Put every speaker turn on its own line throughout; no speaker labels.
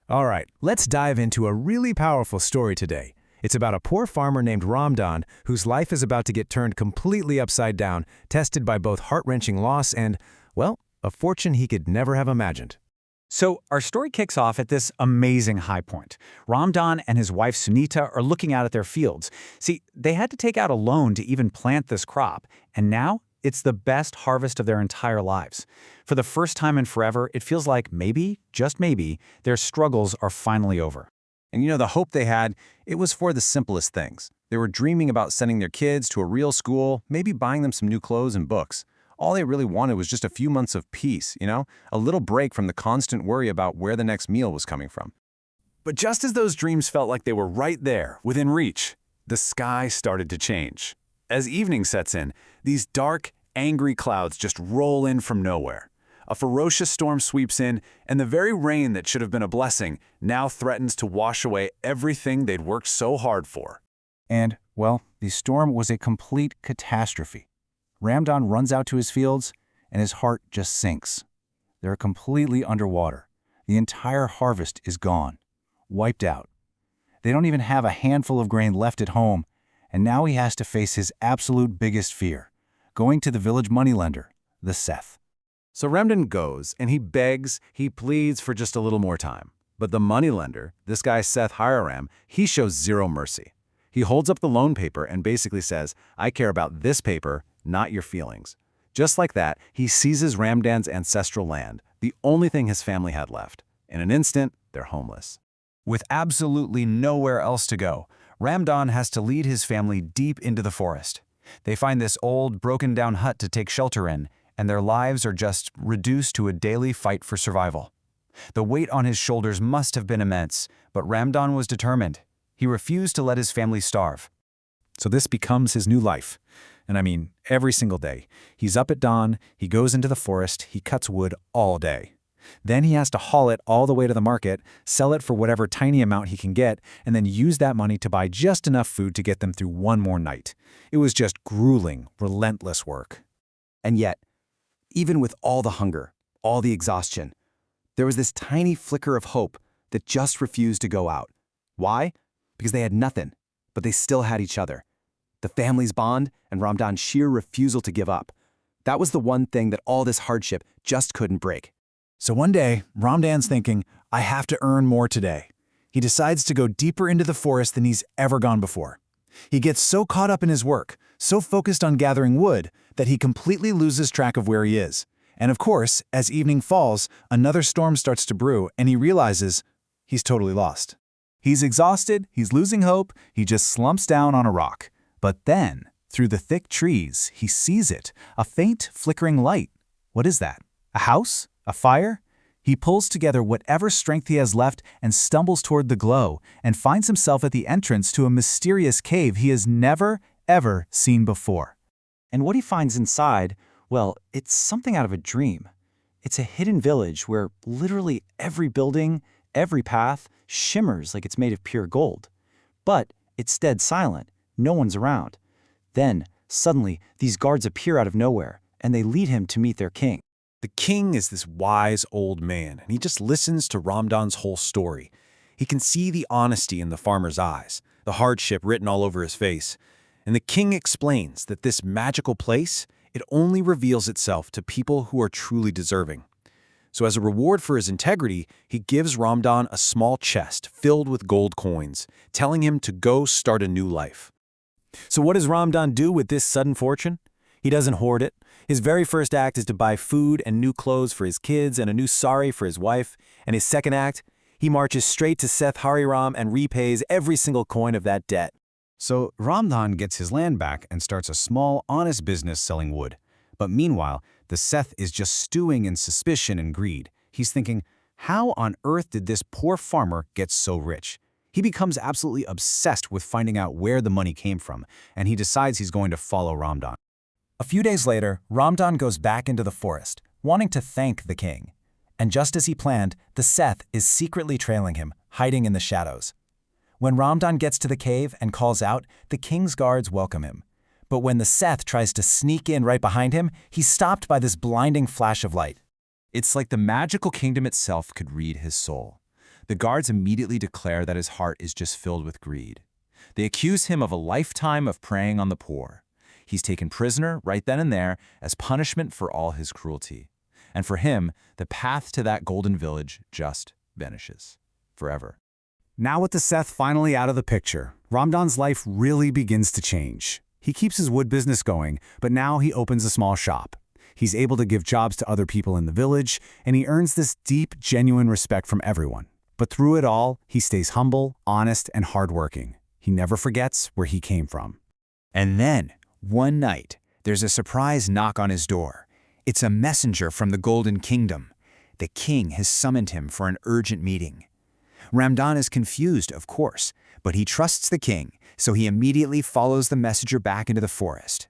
All right, let's dive into a really powerful story today. It's about a poor farmer named Ramdan whose life is about to get turned completely upside down, tested by both heart-wrenching loss and, well, a fortune he could never have imagined.
So our story kicks off at this amazing high point. Ramdan and his wife Sunita are looking out at their fields. See, they had to take out a loan to even plant this crop, and now it's the best harvest of their entire lives. For the first time in forever, it feels like maybe, just maybe, their struggles are finally over.
And the hope they had, it was for the simplest things. They were dreaming about sending their kids to a real school, maybe buying them some new clothes and books. All they really wanted was just a few months of peace, a little break from the constant worry about where the next meal was coming from.
But just as those dreams felt like they were right there, within reach, the sky started to change. As evening sets in, these dark, angry clouds just roll in from nowhere. A ferocious storm sweeps in, and the very rain that should have been a blessing now threatens to wash away everything they'd worked so hard for.
And, well, the storm was a complete catastrophe. Ramdan runs out to his fields, and his heart just sinks. They're completely underwater. The entire harvest is gone, wiped out. They don't even have a handful of grain left at home, and now he has to face his absolute biggest fear, going to the village moneylender, the Seth.
So Ramdan goes, and he begs, he pleads for just a little more time. But the moneylender, this guy Seth Hiram, he shows zero mercy. He holds up the loan paper and basically says, "I care about this paper, not your feelings." Just like that, he seizes Ramdan's ancestral land, the only thing his family had left. In an instant, they're homeless.
With absolutely nowhere else to go, Ramdan has to lead his family deep into the forest. They find this old, broken-down hut to take shelter in, and their lives are just reduced to a daily fight for survival. The weight on his shoulders must have been immense, but Ramdan was determined. He refused to let his family starve.
So this becomes his new life. And I mean, every single day. He's up at dawn, he goes into the forest, he cuts wood all day. Then he has to haul it all the way to the market, sell it for whatever tiny amount he can get, and then use that money to buy just enough food to get them through one more night. It was just grueling, relentless work.
And yet, even with all the hunger, all the exhaustion, there was this tiny flicker of hope that just refused to go out. Why? Because they had nothing, but they still had each other. The family's bond and Ramdan's sheer refusal to give up. That was the one thing that all this hardship just couldn't break.
So one day, Ramdan's thinking, I have to earn more today. He decides to go deeper into the forest than he's ever gone before. He gets so caught up in his work, so focused on gathering wood, that he completely loses track of where he is. And of course, as evening falls, another storm starts to brew, and he realizes he's totally lost. He's exhausted, he's losing hope, he just slumps down on a rock. But then, through the thick trees, he sees it, a faint, flickering light. What is that? A house? A fire? He pulls together whatever strength he has left and stumbles toward the glow and finds himself at the entrance to a mysterious cave he has never, ever seen before.
And what he finds inside, well, it's something out of a dream. It's a hidden village where literally every building, every path shimmers like it's made of pure gold. But it's dead silent. No one's around. Then, suddenly, these guards appear out of nowhere, and they lead him to meet their king.
The king is this wise old man, and he just listens to Ramdan's whole story. He can see the honesty in the farmer's eyes, the hardship written all over his face. And the king explains that this magical place, it only reveals itself to people who are truly deserving. So as a reward for his integrity, he gives Ramdan a small chest filled with gold coins, telling him to go start a new life.
So what does Ramdan do with this sudden fortune? He doesn't hoard it. His very first act is to buy food and new clothes for his kids and a new sari for his wife. And his second act, he marches straight to Seth Hariram and repays every single coin of that debt.
So Ramdan gets his land back and starts a small, honest business selling wood. But meanwhile, the Seth is just stewing in suspicion and greed. He's thinking, how on earth did this poor farmer get so rich? He becomes absolutely obsessed with finding out where the money came from, and he decides he's going to follow Ramdan.
A few days later, Ramdan goes back into the forest, wanting to thank the king. And just as he planned, the Seth is secretly trailing him, hiding in the shadows. When Ramdan gets to the cave and calls out, the king's guards welcome him. But when the Seth tries to sneak in right behind him, he's stopped by this blinding flash of light.
It's like the magical kingdom itself could read his soul.
The guards immediately declare that his heart is just filled with greed. They accuse him of a lifetime of preying on the poor. He's taken prisoner right then and there as punishment for all his cruelty. And for him, the path to that golden village just vanishes forever.
Now with the Seth finally out of the picture, Ramdan's life really begins to change. He keeps his wood business going, but now he opens a small shop. He's able to give jobs to other people in the village, and he earns this deep, genuine respect from everyone. But through it all, he stays humble, honest, and hardworking. He never forgets where he came from.
And then, one night, there's a surprise knock on his door. It's a messenger from the Golden Kingdom. The king has summoned him for an urgent meeting. Ramdan is confused, of course, but he trusts the king, so he immediately follows the messenger back into the forest.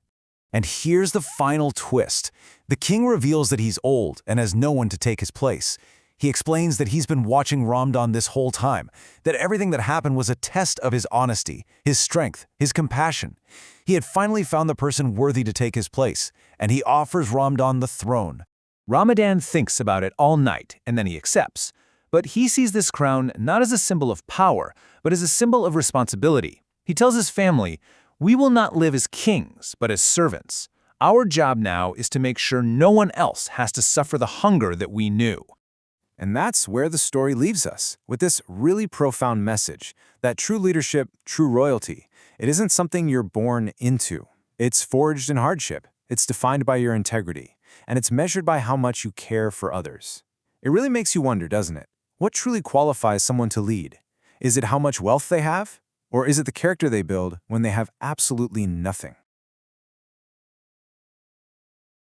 And here's the final twist. The king reveals that he's old and has no one to take his place. He explains that he's been watching Ramdan this whole time, that everything that happened was a test of his honesty, his strength, his compassion. He had finally found the person worthy to take his place, and he offers Ramdan the throne.
Ramadan thinks about it all night, and then he accepts. But he sees this crown not as a symbol of power, but as a symbol of responsibility. He tells his family, "We will not live as kings, but as servants. Our job now is to make sure no one else has to suffer the hunger that we knew."
And that's where the story leaves us, with this really profound message that true leadership, true royalty, it isn't something you're born into. It's forged in hardship, it's defined by your integrity, and it's measured by how much you care for others. It really makes you wonder, doesn't it? What truly qualifies someone to lead? Is it how much wealth they have? Or is it the character they build when they have absolutely nothing?